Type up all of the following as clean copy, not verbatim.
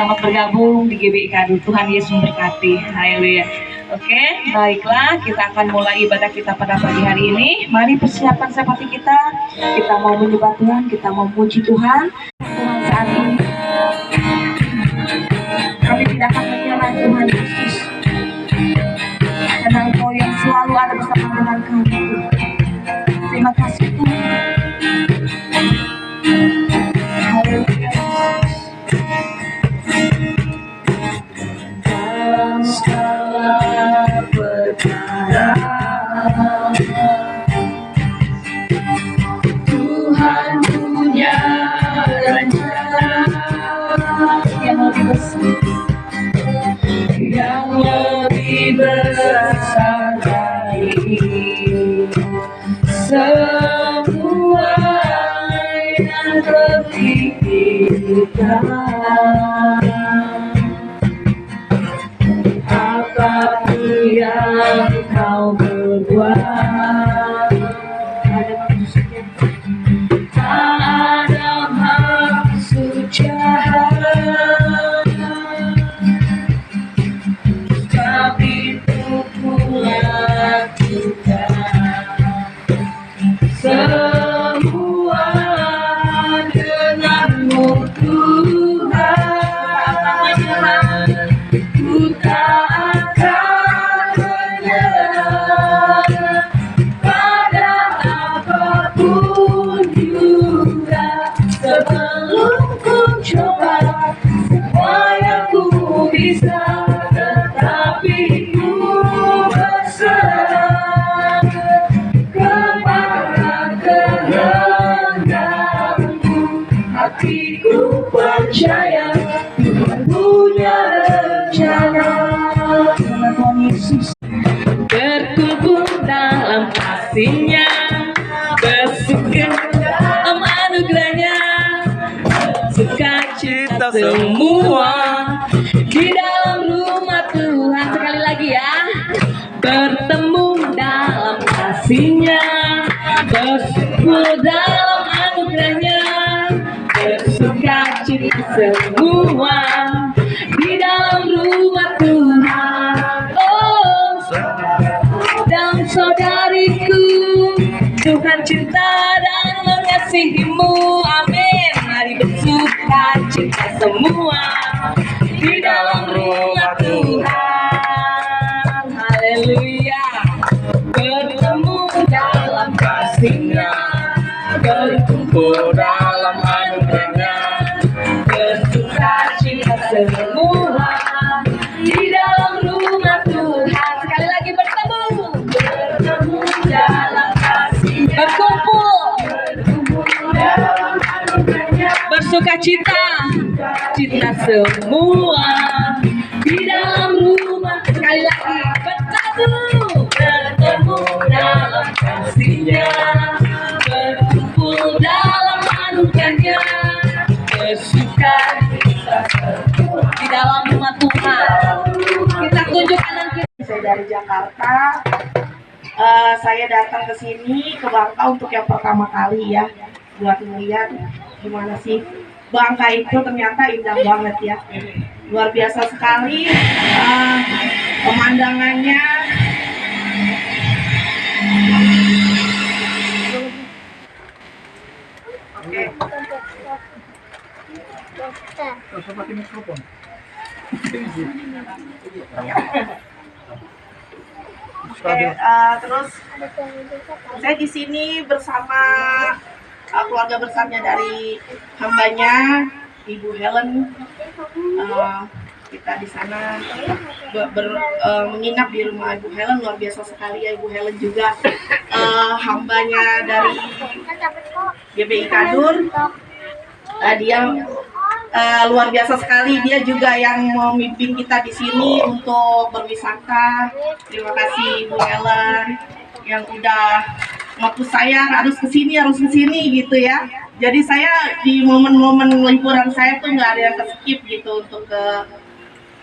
selamat bergabung di GBI Kadu. Tuhan Yesus memberkati. Haleluya. Oke, baiklah, kita akan mulai ibadah kita pada pagi hari ini. Mari persiapan seperti kita mau menyembah Tuhan, kita mau memuji Tuhan. Tuhan saat ini kami tidak akan menyerah Tuhan Yesus, karena Engkau yang selalu ada bersama dengan kami. Terima kasih Tuhan. Haleluya. Dalam segala perkara Tuhan punya rencana yang lebih besar, dari semua yang terpikirkan. Apapun yang kau berbuat, tak ada maksud jahat, tapi untuk melakukan semua denganmu Tuhan. Ku tak akan menyerah pada apapun juga, sebelum ku coba semua yang ku bisa, tetapi ku berserah kepada kehendakmu. Hatiku percaya Tuhan punya rencana. Tuhan Yesus berkumpul dalam kasih-Nya, bersyukur dalam anugerah-Nya, sukacita semua di dalam rumah Tuhan. Sekali lagi ya, bertemu dalam kasih-Nya, bersyukur dalam anugerah-Nya, bersukacita semua di dalam rumah Tuhan. Oh, dan saudariku, Tuhan cinta dan mengasihimu. Amin. Mari bersukacita semua di dalam rumah Tuhan. Haleluya. Bertemu dalam kasih-Nya, berkumpul dalam anugerah-Nya, bersukacita semua di dalam rumah Tuhan. Sekali lagi, bertemu dalam kasih-Nya, berkumpul dalam anugerah-Nya, bersukacita cita semua di dalam rumah. Sekali lagi, bertemu dalam kasih-Nya, berkumpul dalam anugerah-Nya, bersukacita di dalam rumah Tuhan. Kita tunjuk kanan kiri. Saya dari Jakarta. Saya datang ke sini ke Bangka untuk yang pertama kali ya, buat melihat gimana sih Bangka itu. Ternyata indah banget ya, luar biasa sekali pemandangannya. Oke. Terus saya di sini bersama keluarga besarnya dari hambanya Ibu Helen. Kita di sana menginap di rumah Ibu Helen. Luar biasa sekali ya, Ibu Helen juga hambanya dari GBI Kadur. Dia luar biasa sekali. Dia juga yang memimpin kita di sini untuk berwisata. Terima kasih Ibu Helen yang udah ngaku saya harus kesini gitu ya. Jadi saya di momen-momen liburan saya tuh nggak ada yang skip gitu untuk ke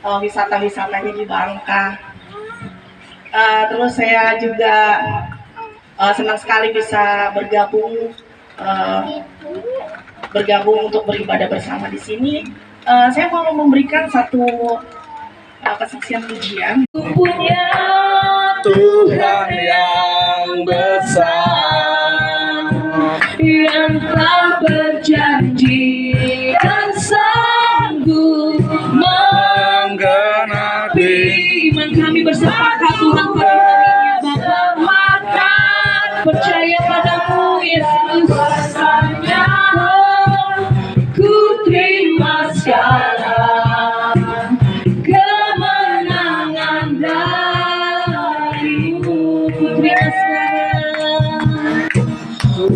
wisata-wisatanya di Bangka. Terus saya juga senang sekali bisa bergabung untuk beribadah bersama di sini. Saya mau memberikan satu kesaksian pujian. Punya Tuhan yang besar, yang telah berjanji dan sanggup menggenapi iman kami bersepakat Tuhan pada hari ini Bapa, percaya padamu Yesus, rasanya ku terima sekarang kemenangan darimu.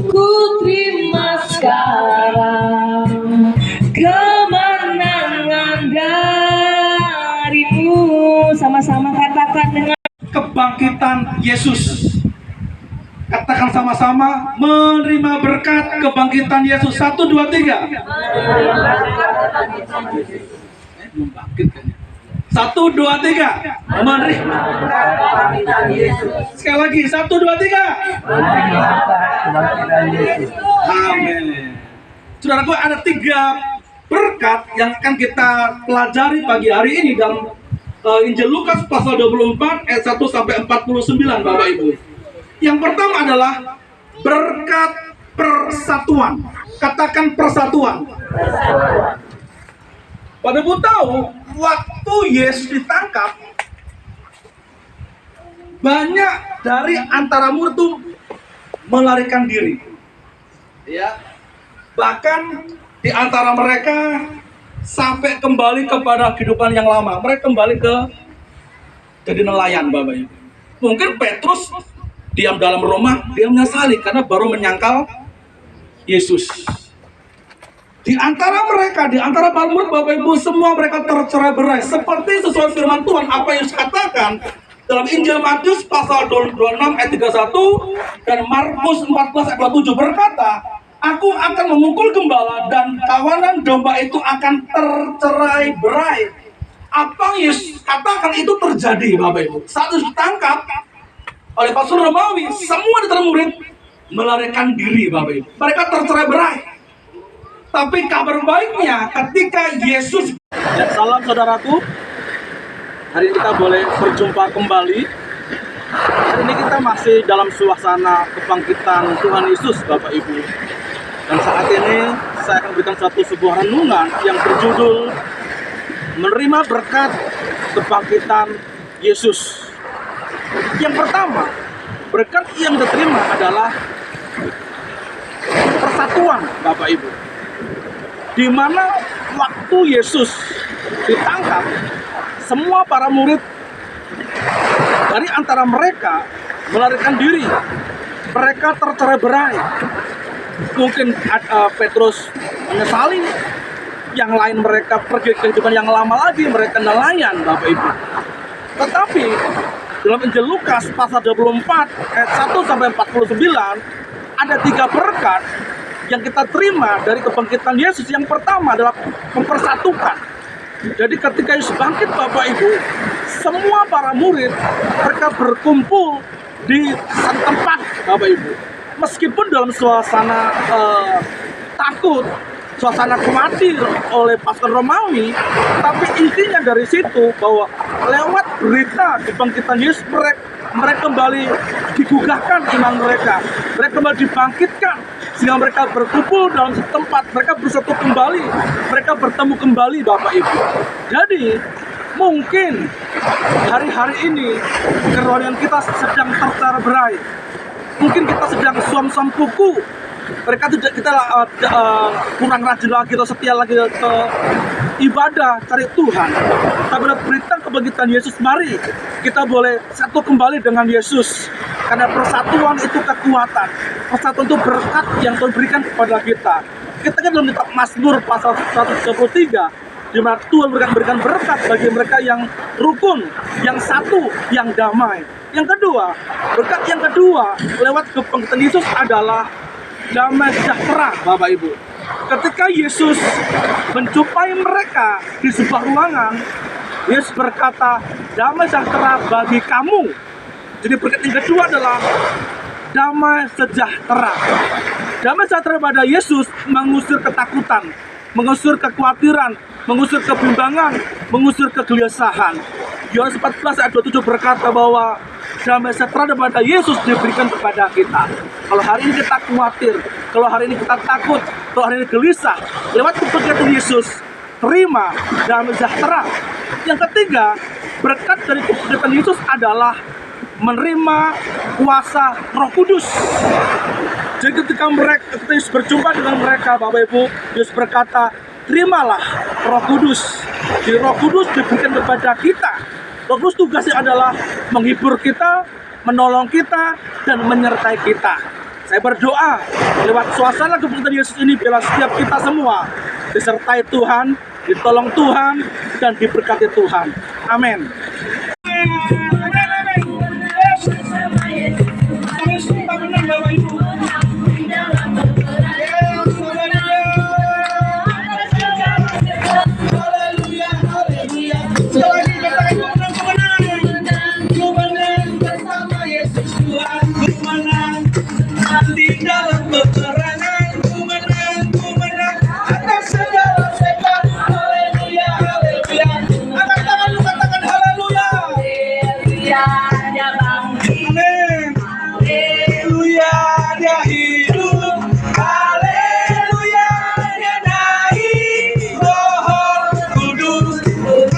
Ku terima sekarang kemenangan darimu. Sama-sama katakan dengan kebangkitan Yesus. Katakan sama-sama, menerima berkat kebangkitan Yesus. 1, 2, 3. Belum bangkit kan? 1, 2, 3. Menerima kebangkitan Yesus. Sekali lagi, 1, 2, 3. Menerima kebangkitan Yesus. Amin. Saudaraku, ada 3 berkat yang akan kita pelajari pagi hari ini dalam Injil Lukas pasal 24 ayat 1 sampai 49, Bapak Ibu. Yang pertama adalah berkat persatuan. Katakan persatuan. Pada Ibu tahu, waktu Yesus ditangkap, banyak dari antara murid itu melarikan diri. Ya. Bahkan di antara mereka sampai kembali kepada kehidupan yang lama. Mereka kembali jadi nelayan, Bapak Ibu. Mungkin Petrus diam dalam rumah, dia menyesali karena baru menyangkal Yesus. Di antara mereka, di antara para murid, Bapak Ibu, semua mereka tercerai-berai. Seperti sesuai firman Tuhan, apa yang dikatakan dalam Injil Matius pasal 26 ayat 31 dan Markus 14 ayat 27 berkata, aku akan memukul gembala dan kawanan domba itu akan tercerai-berai. Apa yang Yesus katakan itu terjadi, Bapak Ibu. Saat Yesus ditangkap oleh pasukan Romawi, semua di antara murid melarikan diri, Bapak Ibu. Mereka tercerai-berai. Tapi kabar baiknya ketika Yesus... Salam saudaraku. Hari ini kita boleh berjumpa kembali. Hari ini kita masih dalam suasana kebangkitan Tuhan Yesus, Bapak Ibu. Dan saat ini saya akan berikan sebuah renungan yang berjudul menerima berkat kebangkitan Yesus. Yang pertama, berkat yang diterima adalah persatuan, Bapak Ibu. Di mana waktu Yesus ditangkap, semua para murid dari antara mereka melarikan diri. Mereka tercerai-berai. Mungkin Petrus menyesali, yang lain mereka pergi ke kehidupan yang lama lagi, mereka nelayan, Bapak Ibu. Tetapi dalam Injil Lukas pasal 24 ayat 1 sampai 49 ada 3 berkat yang kita terima dari kebangkitan Yesus. Yang pertama adalah mempersatukan. Jadi ketika Yesus bangkit, Bapak Ibu, semua para murid mereka berkumpul di satu tempat, Bapak Ibu. Meskipun dalam suasana takut, suasana khawatir oleh pasukan Romawi, tapi intinya dari situ bahwa lewat berita kebangkitan Yesus mereka kembali digugahkan iman mereka kembali dibangkitkan, sehingga mereka berkumpul dalam satu tempat, mereka bersatu kembali, mereka bertemu kembali, Bapak Ibu. Jadi mungkin hari-hari ini kerohanian kita sedang tercerai-berai, mungkin kita sedang suam-suam kuku. Mereka tidak, kita kurang rajin lagi atau setia lagi ke ibadah, cari Tuhan. Tapi berita kebangkitan Yesus, mari kita boleh satu kembali dengan Yesus. Karena persatuan itu kekuatan, persatuan itu berkat yang Tuhan berikan kepada kita. Kita kan dalam kitab Mazmur pasal 133, di mana Tuhan berikan berkat bagi mereka yang rukun, yang satu, yang damai. Yang kedua, berkat yang kedua lewat kebangkitan Yesus adalah damai sejahtera, Bapak Ibu. Ketika Yesus menjumpai mereka di sebuah ruangan, Yesus berkata, damai sejahtera bagi kamu. Jadi berkat yang kedua adalah damai sejahtera. Damai sejahtera pada Yesus mengusir ketakutan. mengusir kekhawatiran, mengusir kebimbangan, mengusir kegelisahan. Yohanes 14 ayat 27 berkata bahwa damai sejahtera daripada Yesus diberikan kepada kita. Kalau hari ini kita khawatir, kalau hari ini kita takut, kalau hari ini gelisah, lewat kepergian Yesus, terima damai sejahtera. Yang ketiga, berkat dari kepergian Yesus adalah menerima kuasa Roh Kudus. Jadi ketika Yesus berjumpa dengan mereka, Bapak Ibu, Yesus berkata, terimalah Roh Kudus. Jadi Roh Kudus diberikan kepada kita. Roh Kudus tugasnya adalah menghibur kita, menolong kita, dan menyertai kita. Saya berdoa lewat suasana kebangkitan Yesus ini, biarlah setiap kita semua disertai Tuhan, ditolong Tuhan, dan diberkati Tuhan. Amin. Di dalam peperangan ku menang atas segala setan. Haleluya, haleluya. Angkat tangan lu, katakan haleluya. Haleluya, dia bangkit. Amin. Haleluya, dia hidup. Haleluya, dia naik. Roh Kudus.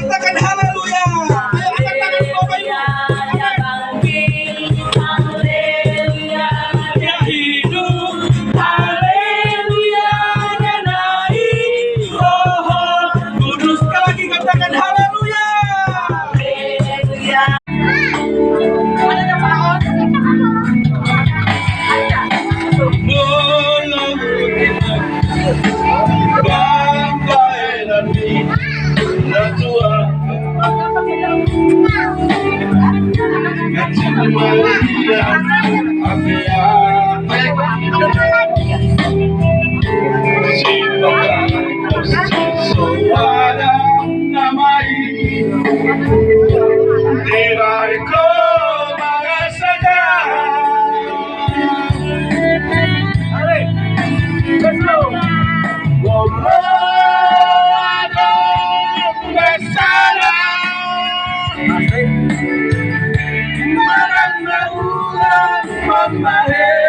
Katakan haleluya. Ayo angkat tangan lu, Bapak Ibu. Mama,